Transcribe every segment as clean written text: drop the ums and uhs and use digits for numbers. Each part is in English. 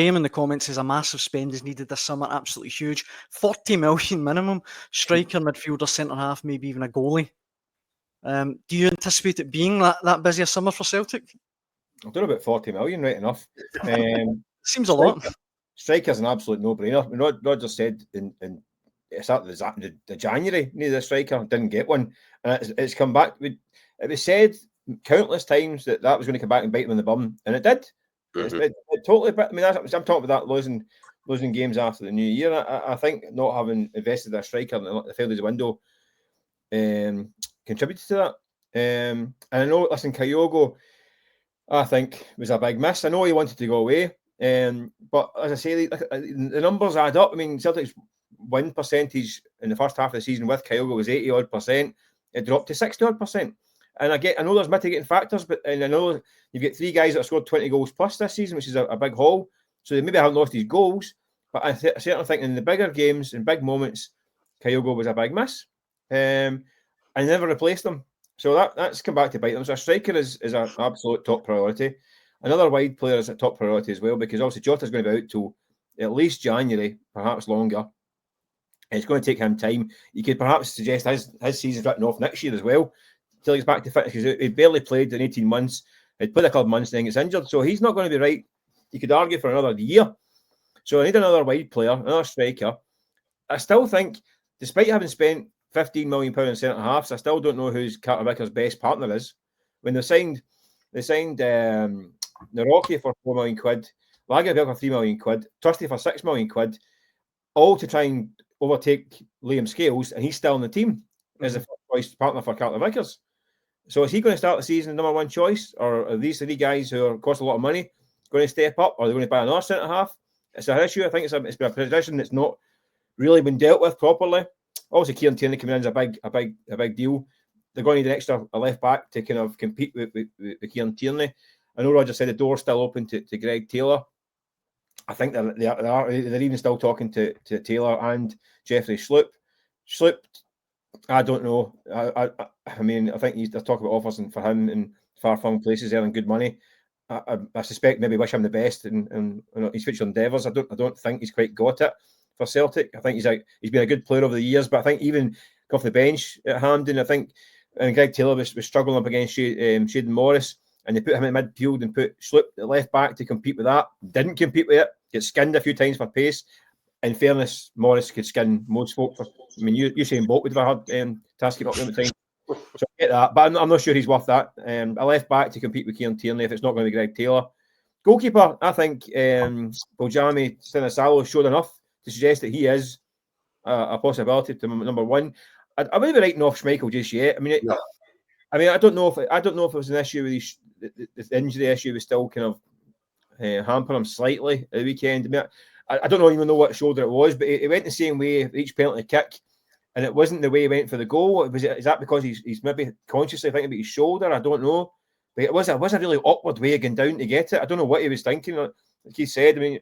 Graham in the comments says a massive spend is needed this summer, absolutely huge. 40 million minimum, striker, midfielder, centre half, maybe even a goalie. Do you anticipate it being that busy a summer for Celtic? I don't know about 40 million, right enough. Seems a lot. Striker's an absolute no-brainer. I mean, Roger said in the January, needed a striker, didn't get one. And it's come back. It was said countless times that was going to come back and bite him in the bum, and it did. Mhm. It totally. I mean, I'm talking about that losing games after the new year. I think not having invested in a striker in the fair days window contributed to that. And I know, listen, Kyogo, I think was a big miss. I know he wanted to go away, but as I say, the numbers add up. I mean, Celtic's win percentage in the first half of the season with Kyogo was 80-odd%. It dropped to 60-odd%. And I know there's mitigating factors, but I know you've got 3 guys that have scored 20 goals plus this season, which is a big haul. So they maybe haven't lost his goals, but I certainly think in the bigger games and big moments, Kyogo was a big miss. And they never replaced him. So that's come back to bite them. So a striker is an absolute top priority. Another wide player is a top priority as well, because obviously Jota's going to be out till at least January, perhaps longer. And it's going to take him time. You could perhaps suggest his season's written off next year as well, till he's back to fitness, because he barely played in 18 months. He'd played a couple of months, then gets injured. So he's not going to be right, you could argue, for another year. So I need another wide player, another striker. I still think, despite having spent £15 million in centre halves, I still don't know who's Carter Vicker's best partner is. When they signed Naroki for £4 million, Lagerbielke for £3 million, Trusty for £6 million, all to try and overtake Liam Scales, and he's still in the team as a first choice partner for Carter Vickers. So is he going to start the season number one choice, or are these 3 guys who cost a lot of money going to step up, or are they going to buy another centre half? It's an issue. I think it's been a position that's not really been dealt with properly. Obviously, Kieran Tierney coming in is a big deal. They're going to need an extra left back to kind of compete with Kieran Tierney. I know Roger said the door's still open to Greg Taylor. I think they're even still talking to Taylor and Jeffrey Sloop. Sloop, I don't know. I mean, I think they're talking about offers for him in far-flung places, earning good money. I suspect maybe wish him the best in his future endeavours. I don't think he's quite got it for Celtic. I think he's been a good player over the years, but I think even off the bench at Hampden, I think Greg Taylor was struggling up against Shaden Morris, and they put him in midfield and put Sloop at left back to compete with that. Didn't compete with it. Get skinned a few times for pace. In fairness, Morris could skin most folk. I mean, Usain Bolt would have a hard task up at the time. So I get that, but I'm not sure he's worth that. A left back to compete with Kieran Tierney if it's not going to be Greg Taylor. Goalkeeper, I think Boljami Sinisalo showed enough to suggest that he is a possibility to number one. I wouldn't be writing off Schmeichel just yet. I mean, I don't know if it was an issue with the injury issue was still kind of hampering him slightly at the weekend. I mean, I don't even know what shoulder it was, but it went the same way for each penalty kick, and it wasn't the way he went for the goal. Is that because he's maybe consciously thinking about his shoulder? I don't know, but it was a really awkward way of going down to get it. I don't know what he was thinking. Like he said, I mean,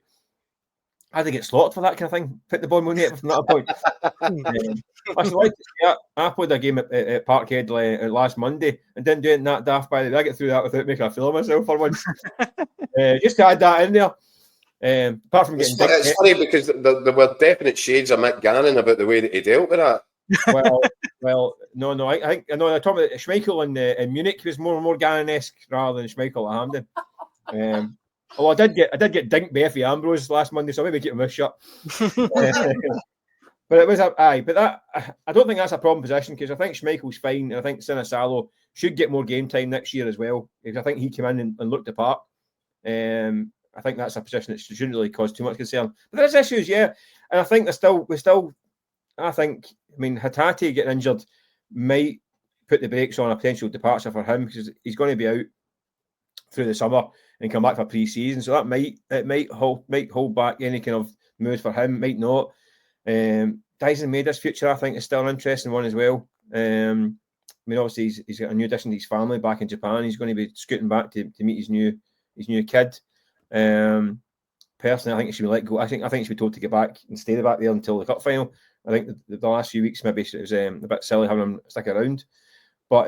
I had to get slaughtered for that kind of thing. Put the ball in net from that point. I played a game at Parkhead last Monday and didn't do it in that daft. By the way, I get through that without making a fool of myself for once. Just to add that in there. Apart from getting it's funny because there were definite shades of Mick Gannon about the way that he dealt with that. Well, no. I think I talking about Schmeichel in Munich was more Gannon-esque rather than Schmeichel at Hampden. Well, I did get dinked by Effie Ambrose last Monday, so maybe keep him shut. But it was but that I don't think that's a problem position, because I think Schmeichel's fine, and I think Sinisalo should get more game time next year as well, because I think he came in and looked the part. I think that's a position that shouldn't really cause too much concern. But there's issues, yeah, and I think I mean, Hatate getting injured might put the brakes on a potential departure for him, because he's going to be out through the summer and come back for pre-season, so that might hold back any kind of moves for him. Might not. Dyson Maeder's future, I think, is still an interesting one as well. I mean, obviously he's got a new addition to his family back in Japan. He's going to be scooting back to meet his new kid. Personally, I think he should be let go. I think he should be told to get back and stay back there until the cup final. I think the last few weeks maybe it was a bit silly having him stick around. But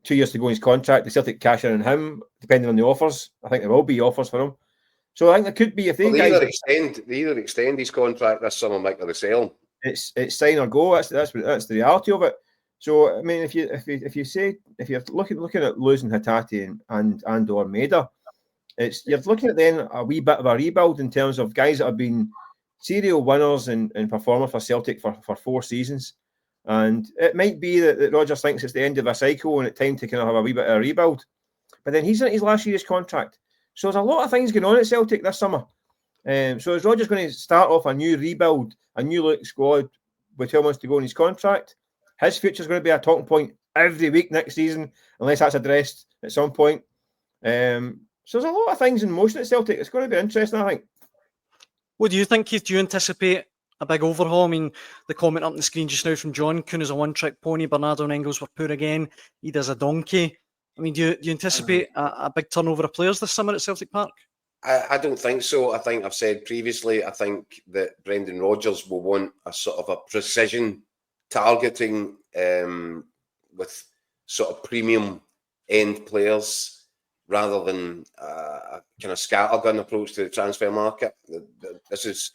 2 years to go in his contract, the Celtic cash in on him, depending on the offers. I think there will be offers for him. So I think there could be, if these They guys either extend his contract this summer, Mike, or they sell him. it's sign or go. That's the reality of it. So I mean, if you're looking at losing Hatate and or Maida, you're looking at then a wee bit of a rebuild in terms of guys that have been serial winners and performers for Celtic for 4 seasons. And it might be that Rodgers thinks it's the end of a cycle and it's time to kind of have a wee bit of a rebuild. But then he's in his last year's contract. So there's a lot of things going on at Celtic this summer. So is Rodgers going to start off a new rebuild, a new look squad with 12 months to go in his contract? His future is going to be a talking point every week next season, unless that's addressed at some point. So there's a lot of things in motion at Celtic. It's going to be interesting, I think. What do you think, Keith? Do you anticipate a big overhaul? I mean, the comment up on the screen just now from John, Kuhn is a one-trick pony, Bernardo and Engels were poor again, he does a donkey. I mean, do you anticipate a big turnover of players this summer at Celtic Park? I don't think so. I think I've said previously, I think that Brendan Rodgers will want a sort of a precision targeting with sort of premium end players rather than a kind of scattergun approach to the transfer market. This is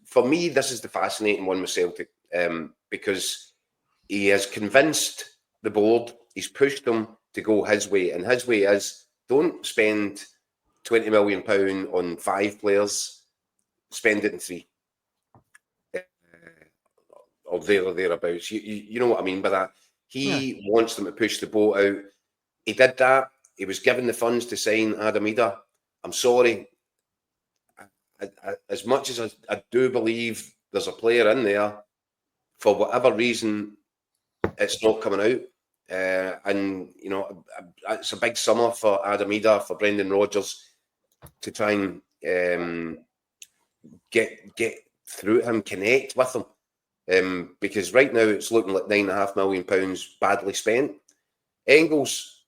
for me, this is the fascinating one with Celtic because he has convinced the board, he's pushed them to go his way, and his way is don't spend £20 million on 5 players, spend it in 3. Or thereabouts. You know what I mean by that. He wants them to push the boat out. He did that. He was given the funds to sign Adam Ida. I'm sorry. As much as I do believe there's a player in there, for whatever reason, it's not coming out. And, you know, it's a big summer for Adam Ida, for Brendan Rodgers to try and get through him, connect with him. Because right now it's looking like £9.5 million badly spent. Engels,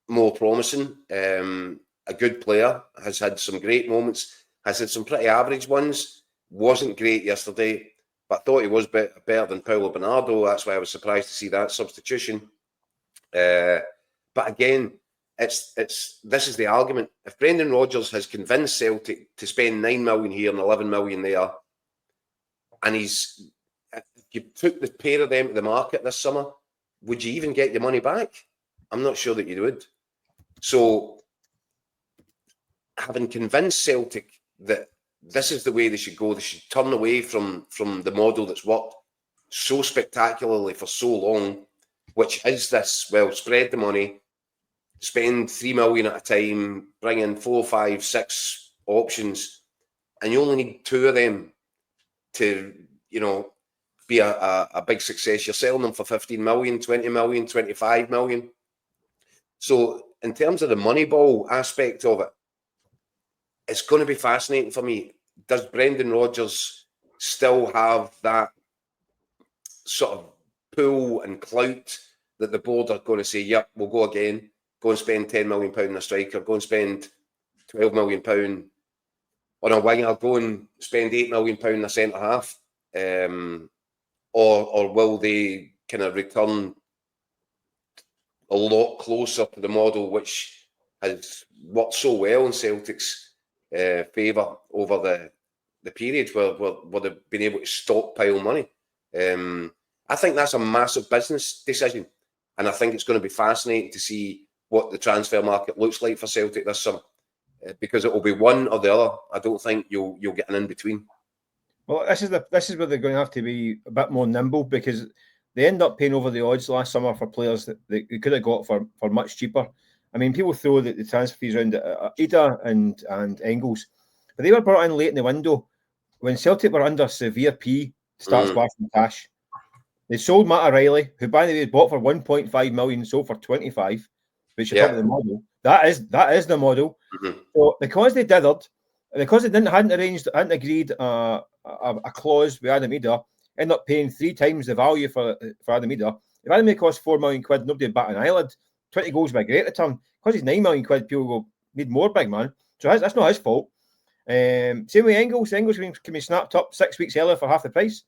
more promising, a good player, has had some great moments, has had some pretty average ones, wasn't great yesterday, but thought he was better than Paulo Bernardo. That's why I was surprised to see that substitution. But again, this is the argument. If Brendan Rodgers has convinced Celtic to spend 9 million here and 11 million there, and if you took the pair of them to the market this summer, would you even get your money back? I'm not sure that you would. So, having convinced Celtic that this is the way they should go, they should turn away from the model that's worked so spectacularly for so long, which is this, well, spread the money, spend 3 million at a time, bring in 4, 5, 6 options, and you only need 2 of them to, you know, be a big success. You're selling them for 15 million, 20 million, 25 million. So in terms of the Moneyball aspect of it, it's going to be fascinating for me. Does Brendan Rodgers still have that sort of pull and clout that the board are going to say, yep, we'll go again, go and spend £10 million on a striker, go and spend £12 million on a winger, go and spend £8 million on a centre-half? Or will they kind of return a lot closer to the model which has worked so well in Celtic's favour over the period where they've been able to stockpile money? I think that's a massive business decision, and I think it's going to be fascinating to see what the transfer market looks like for Celtic this summer, because it will be one or the other. I don't think you'll get an in-between. Well, this is where they're going to have to be a bit more nimble, because they end up paying over the odds last summer for players that they could have got for much cheaper. I mean, people throw the transfer fees around Ida and Engels, but they were brought in late in the window when Celtic were under severe P to start splashing cash. They sold Matt O'Reilly, who, by the way, bought for 1.5 million, sold for 25, which you talk about the model. That is the model. Mm-hmm. So because they dithered, because they hadn't agreed a clause with Adam Ida, ended up paying 3 times the value for Adam Ida. If Adam Ida cost £4 million, nobody would bat an eyelid. 20 goals would be a great return. Because he's £9 million, people go, need more, big man. So that's not his fault. Same with Engels. Engels can be snapped up 6 weeks earlier for half the price.